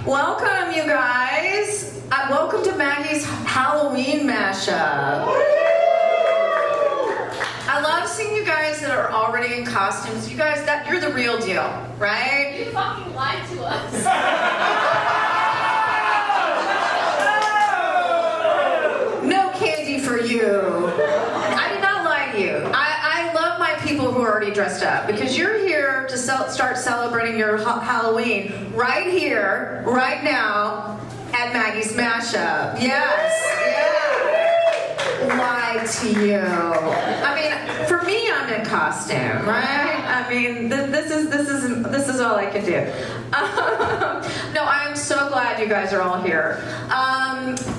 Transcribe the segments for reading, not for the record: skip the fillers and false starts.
Welcome, you guys. Welcome to Maggie's Halloween mashup. I love seeing you guys that are already in costumes. You guys, you're the real deal, right? You fucking lied to us. No candy for you. I did not lie to you. I love my people who are already dressed up because you're here to start celebrating your Halloween right here, right now at Maggie's Mashup. Yes, yeah. Lied to you. I mean, for me, I'm in costume, right? I mean, this is all I can do. No, I'm so glad you guys are all here.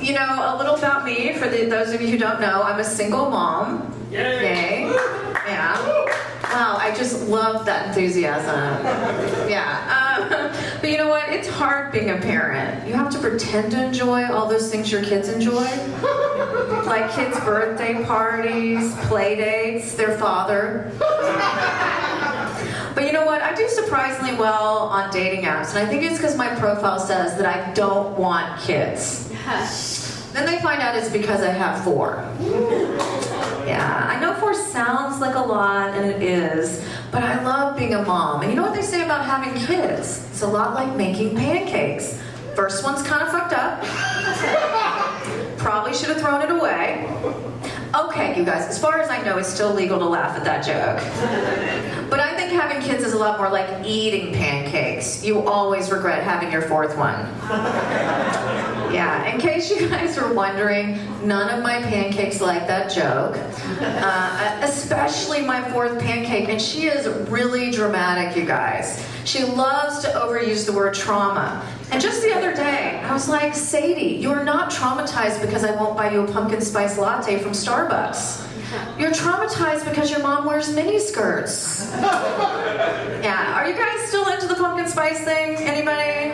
You know, a little about me, for those of you who don't know, I'm a single mom. Yay. Yeah. Wow, I just love that enthusiasm. Yeah. But you know what? It's hard being a parent. You have to pretend to enjoy all those things your kids enjoy. Like kids' birthday parties, play dates, their father. But you know what? I do surprisingly well on dating apps, and I think it's because my profile says that I don't want kids. Then they find out it's because I have 4. Yeah, I know 4 sounds like a lot, and it is, but I love being a mom. And you know what they say about having kids? It's a lot like making pancakes. First one's kind of fucked up. Probably should have thrown it away. Okay, you guys, as far as I know, it's still legal to laugh at that joke. But I think having kids is a lot more like eating pancakes. You always regret having your 4th one. Yeah, in case you guys are wondering, none of my pancakes like that joke. Especially my 4th pancake, and she is really dramatic, you guys. She loves to overuse the word trauma. And just the other day, I was like, Sadie, you're not traumatized because I won't buy you a pumpkin spice latte from Starbucks. You're traumatized because your mom wears mini skirts. Yeah, are you guys still into the pumpkin spice thing? Anybody?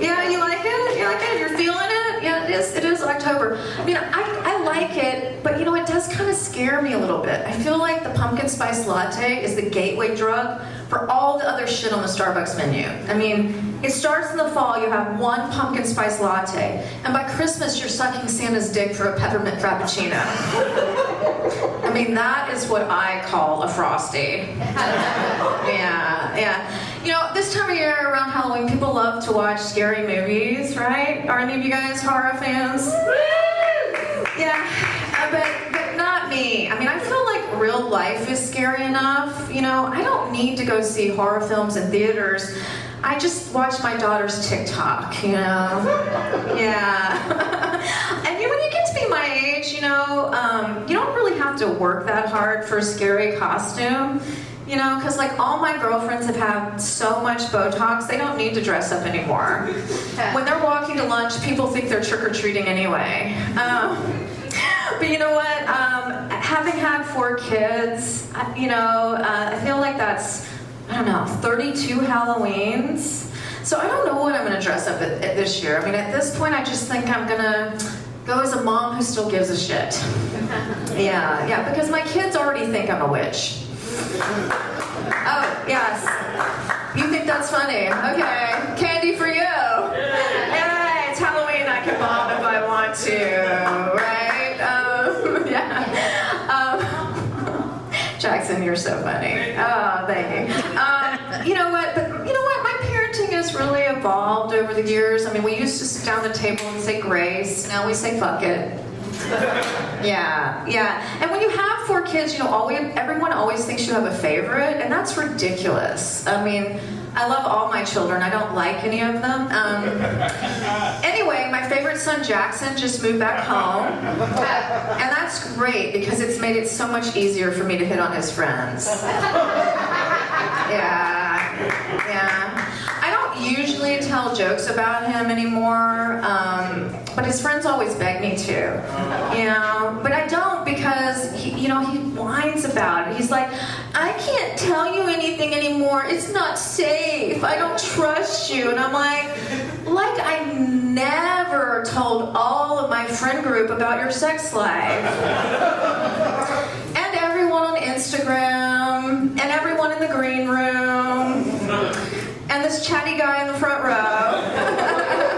Yeah, you like it? You like it? You're feeling it? Yeah, it is October. I mean, I like it, but you know, it does kind of scare me a little bit. I feel like the pumpkin spice latte is the gateway drug for all the other shit on the Starbucks menu. I mean, it starts in the fall, you have 1 pumpkin spice latte, and by Christmas you're sucking Santa's dick for a peppermint frappuccino. I mean, that is what I call a Frosty. Yeah. You know, this time of year around Halloween, people love to watch scary movies, right? Are any of you guys horror fans? Yeah, but not me. I mean, I feel like real life is scary enough. You know, I don't need to go see horror films in theaters. I just watch my daughter's TikTok, you know? Yeah. And when you get to be my age, you know, you don't really have to work that hard for a scary costume. You know, because like all my girlfriends have had so much Botox, they don't need to dress up anymore. When they're walking to lunch, people think they're trick-or-treating anyway. But you know what? Having had 4 kids, you know, I feel like that's, I don't know, 32 Halloweens. So I don't know what I'm going to dress up at this year. I mean, at this point, I just think I'm going to go as a mom who still gives a shit. Yeah, because my kids already think I'm a witch. Oh, yes. You think that's funny? Okay. Candy for you. Yeah, it's Halloween. I can bomb if I want to, right? Yeah. Jackson, you're so funny. Oh, thank you. You know what? But you know what? My parenting has really evolved over the years. I mean, we used to sit down at the table and say grace. Now we say fuck it. Yeah. And when you have 4 kids, you know, everyone always thinks you have a favorite, and that's ridiculous. I mean, I love all my children. I don't like any of them. Anyway, my favorite son, Jackson, just moved back home. And that's great because it's made it so much easier for me to hit on his friends. Yeah. I don't usually tell jokes about him anymore, but his friends always beg me to, you know, but I don't because, he whines about it. He's like, I can't tell you anything anymore. It's not safe. I don't trust you. And I'm like I never told all of my friend group about your sex life. And everyone on Instagram, and everyone in the green room, and this chatty guy in the front row.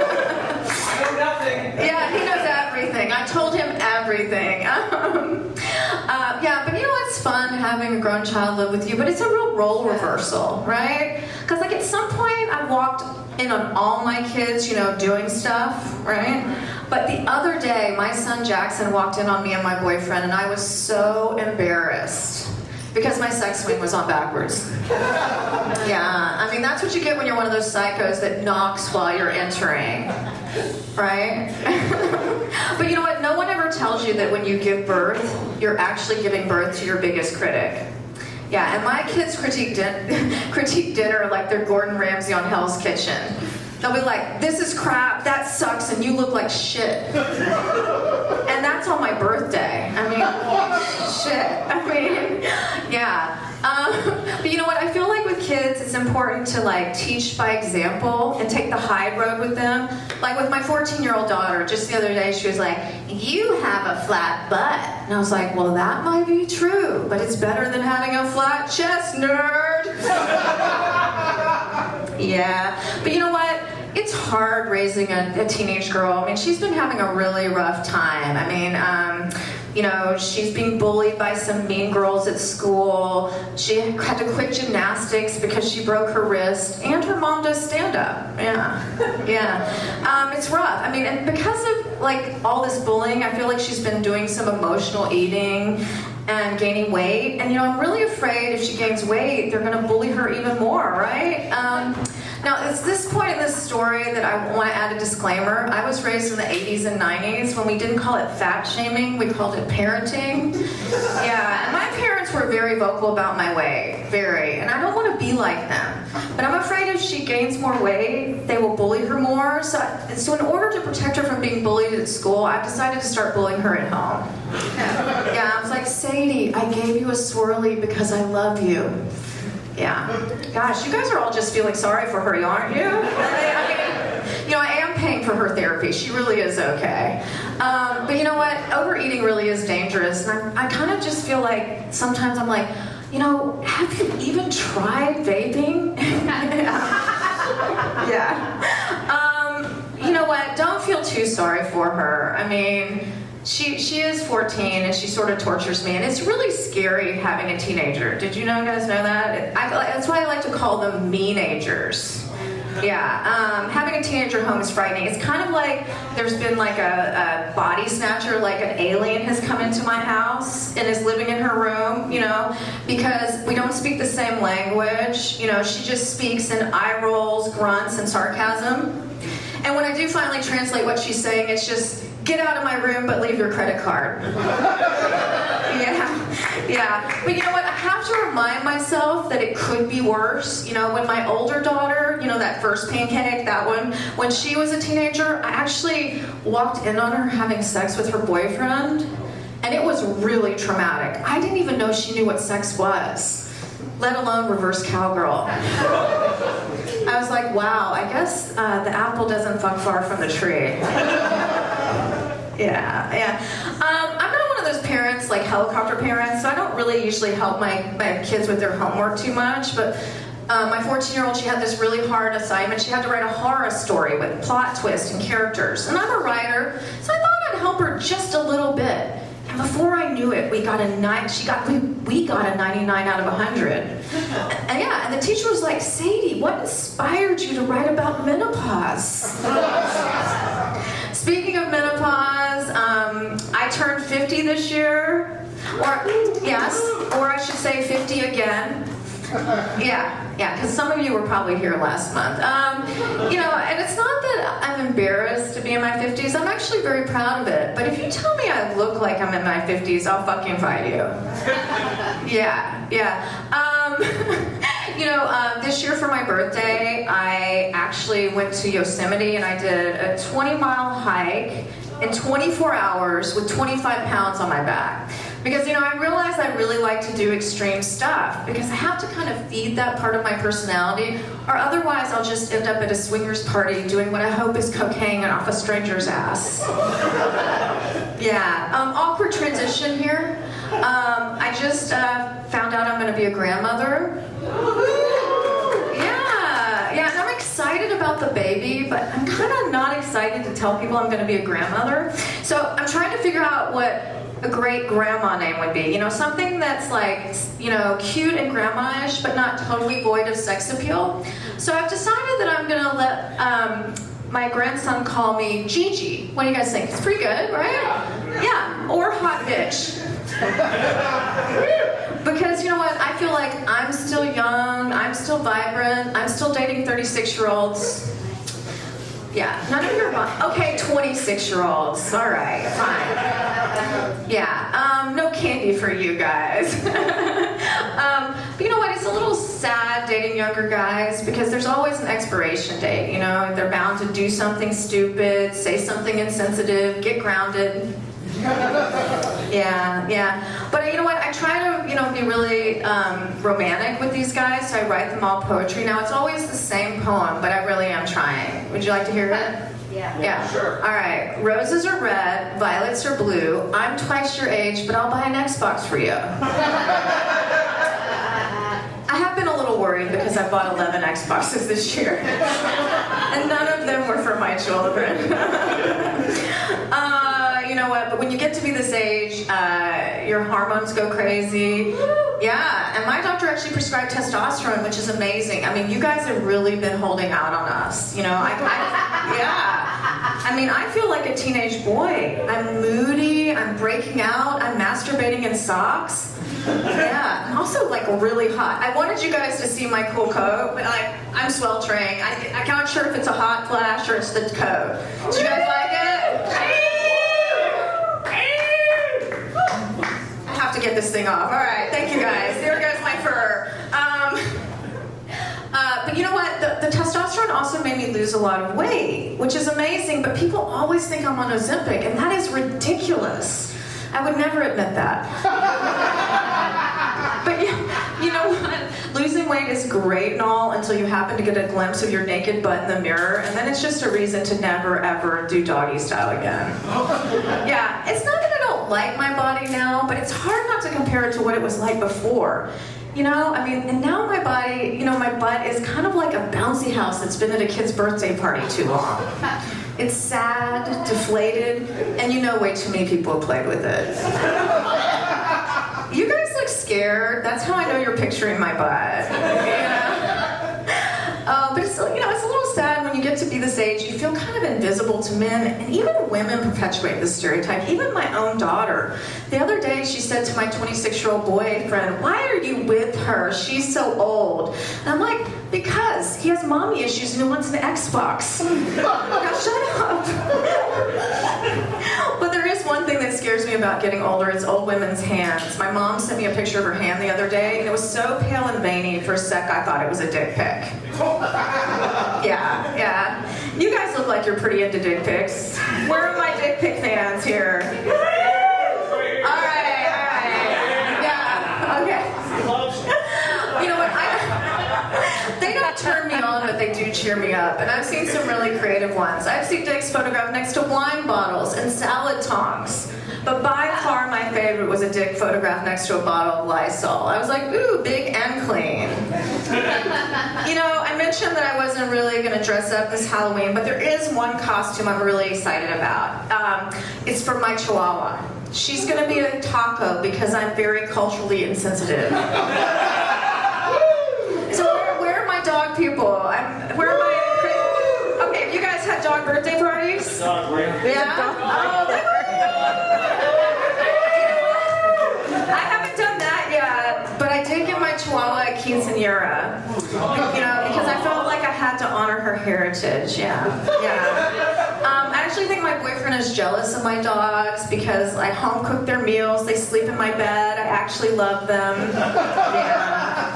grown child live with you, but it's a real role reversal, right? Because like at some point I walked in on all my kids, you know, doing stuff, right? But the other day, my son Jackson walked in on me and my boyfriend, and I was so embarrassed because my sex swing was on backwards. Yeah, I mean, that's what you get when you're one of those psychos that knocks while you're entering, right? But you know what? No one ever tells you that when you give birth, you're actually giving birth to your biggest critic. Yeah, and my kids critique dinner like they're Gordon Ramsay on Hell's Kitchen. They'll be like, this is crap, that sucks, and you look like shit. And that's on my birthday. I mean, shit. I mean, yeah. But you know what? I feel like with kids, it's important to like teach by example and take the high road with them. Like with my 14-year-old daughter, just the other day, she was like, you have a flat butt. And I was like, well, that might be true, but it's better than having a flat chest, nerd. Yeah. But you know what? It's hard raising a teenage girl. I mean, she's been having a really rough time. I mean, you know, she's being bullied by some mean girls at school. She had to quit gymnastics because she broke her wrist, and her mom does stand-up. Yeah, yeah. It's rough. I mean, and because of like all this bullying, I feel like she's been doing some emotional eating and gaining weight. And you know, I'm really afraid if she gains weight, they're gonna bully her even more, right? Now, it's this point in this story that I want to add a disclaimer. I was raised in the 80s and 90s when we didn't call it fat shaming, we called it parenting. Yeah, and my parents were very vocal about my weight, very, and I don't want to be like them. But I'm afraid if she gains more weight, they will bully her more. So in order to protect her from being bullied at school, I've decided to start bullying her at home. Yeah, I was like, Sadie, I gave you a swirly because I love you. Yeah. Gosh, you guys are all just feeling sorry for her, aren't you? I mean, you know, I am paying for her therapy. She really is okay. But you know what? Overeating really is dangerous. And I kind of just feel like sometimes I'm like, you know, have you even tried vaping? Yeah. You know what? Don't feel too sorry for her. I mean, she is 14 and she sort of tortures me, and it's really scary having a teenager. Did you guys know that? That's why I like to call them meanagers. Yeah, having a teenager at home is frightening. It's kind of like there's been like a body snatcher, like an alien has come into my house and is living in her room, you know, because we don't speak the same language. You know, she just speaks in eye rolls, grunts, and sarcasm. And when I do finally translate what she's saying, it's just, get out of my room, but leave your credit card. Yeah. But you know what? I have to remind myself that it could be worse. You know, when my older daughter, you know, that first pancake, that one, when she was a teenager, I actually walked in on her having sex with her boyfriend, and it was really traumatic. I didn't even know she knew what sex was, let alone reverse cowgirl. I was like, wow, I guess the apple doesn't fall far from the tree. Yeah. I'm not one of those parents, like helicopter parents, so I don't really usually help my kids with their homework too much, but my 14-year-old, she had this really hard assignment. She had to write a horror story with plot twists and characters, and I'm a writer, so I thought I'd help her just a little bit. And before I knew it, we got a 99 out of 100. And the teacher was like, Sadie, what inspired you to write about menopause? Speaking of menopause, I turned 50 this year, or I should say 50 again. Yeah, because some of you were probably here last month. You know, and it's not that I'm embarrassed to be in my 50s. I'm actually very proud of it. But if you tell me I look like I'm in my 50s, I'll fucking fight you. Yeah. You know, this year for my birthday, I actually went to Yosemite and I did a 20-mile hike in 24 hours with 25 pounds on my back. Because, you know, I realized I really like to do extreme stuff because I have to kind of feed that part of my personality, or otherwise I'll just end up at a swingers party doing what I hope is cocaine off a stranger's ass. Yeah, awkward transition here. I just found out I'm going to be a grandmother. Yeah, and I'm excited about the baby, but I'm kind of not excited to tell people I'm going to be a grandmother. So I'm trying to figure out what a great grandma name would be. You know, something that's like, you know, cute and grandma-ish, but not totally void of sex appeal. So I've decided that I'm gonna let my grandson call me Gigi. What do you guys think? It's pretty good, right? Yeah, or hot bitch. Because you know what, I feel like I'm still young, I'm still vibrant, I'm still dating 36-year-olds. Yeah, none of your okay, 26-year-olds. All right, fine. Yeah, no candy for you guys. But you know what? It's a little sad dating younger guys because there's always an expiration date. You know, they're bound to do something stupid, say something insensitive, get grounded. Yeah. But you know what? I try to, you know, be really romantic with these guys, so I write them all poetry. Now, it's always the same poem, but I really am trying. Would you like to hear it? Yeah. Sure. All right. Roses are red, violets are blue. I'm twice your age, but I'll buy an Xbox for you. I have been a little worried because I bought 11 Xboxes this year, and none of them were for my children. You know what, but when you get to be this age, your hormones go crazy. Yeah, and my doctor actually prescribed testosterone, which is amazing. I mean, you guys have really been holding out on us. You know, I mean, I feel like a teenage boy. I'm moody, I'm breaking out, I'm masturbating in socks. Yeah, I'm also like really hot. I wanted you guys to see my cool coat, but I'm sweltering. I'm not sure if it's a hot flash or it's the coat. Do you guys like it? To get this thing off. All right, thank you guys. There goes my fur. But you know what? The testosterone also made me lose a lot of weight, which is amazing, but people always think I'm on Ozempic, and that is ridiculous. I would never admit that. But you know what? Losing weight is great and all until you happen to get a glimpse of your naked butt in the mirror, and then it's just a reason to never ever do doggy style again. Yeah, it's not that I don't like my body now, but it's hard not to compare it to what it was like before. You know, I mean, and now my body, you know, my butt is kind of like a bouncy house that's been at a kid's birthday party too long. It's sad, deflated, and you know way too many people have played with it. You guys look scared. That's how I know you're picturing my butt. But it's, you know, it's a little sad when you get to be this age. You feel kind of invisible to men, and even women perpetuate this stereotype. Even my own daughter. The other day, she said to my 26-year-old boyfriend, "Why are you with her? She's so old." And I'm like, because he has mommy issues and he wants an Xbox. Now shut up. But there is one thing that scares me about getting older. It's old women's hands. My mom sent me a picture of her hand the other day, and it was so pale and veiny. For a sec, I thought it was a dick pic. Yeah. You guys look like you're pretty into dick pics. Where are my dick pic fans here? All right. Yeah, okay. You know what? They don't turn me on, but they do cheer me up. And I've seen some really creative ones. I've seen dicks photographed next to wine bottles and salad tongs. But by far my favorite was a dick photographed next to a bottle of Lysol. I was like, ooh, big and clean. You know, I mentioned that I wasn't really going to dress up this Halloween, but there is one costume I'm really excited about. It's for my Chihuahua. She's going to be a taco because I'm very culturally insensitive. So where are my dog people? Where are my... Okay, you guys had dog birthday parties? Yeah? Oh, they were... I haven't done that yet, but I did give my Chihuahua a quinceañera. You know, because I felt like I had to honor her heritage. Yeah. I actually think my boyfriend is jealous of my dogs because I home cook their meals, they sleep in my bed, I actually love them. Yeah.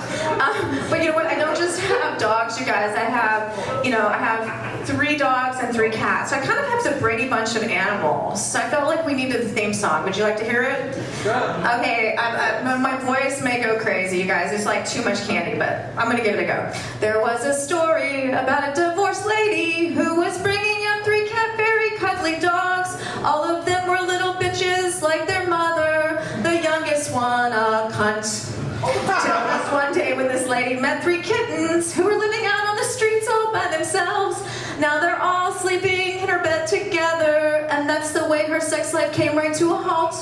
But you know what? I don't just have dogs, you guys. I have 3 dogs and 3 cats. So I kind of have the Brady Bunch of animals. So I felt like we needed the theme song. Would you like to hear it? Sure. Okay, my voice may go crazy, you guys. It's like too much candy, but I'm going to give it a go. There was a story about a divorced lady who was bringing young 3 very cuddly dogs. All of them were little bitches like their mother. The youngest one a cunt. Till this one day when this lady met 3 kittens who were living out on the streets all by themselves. Now they're all sleeping in her bed together, and the that's the way her sex life came right to a halt.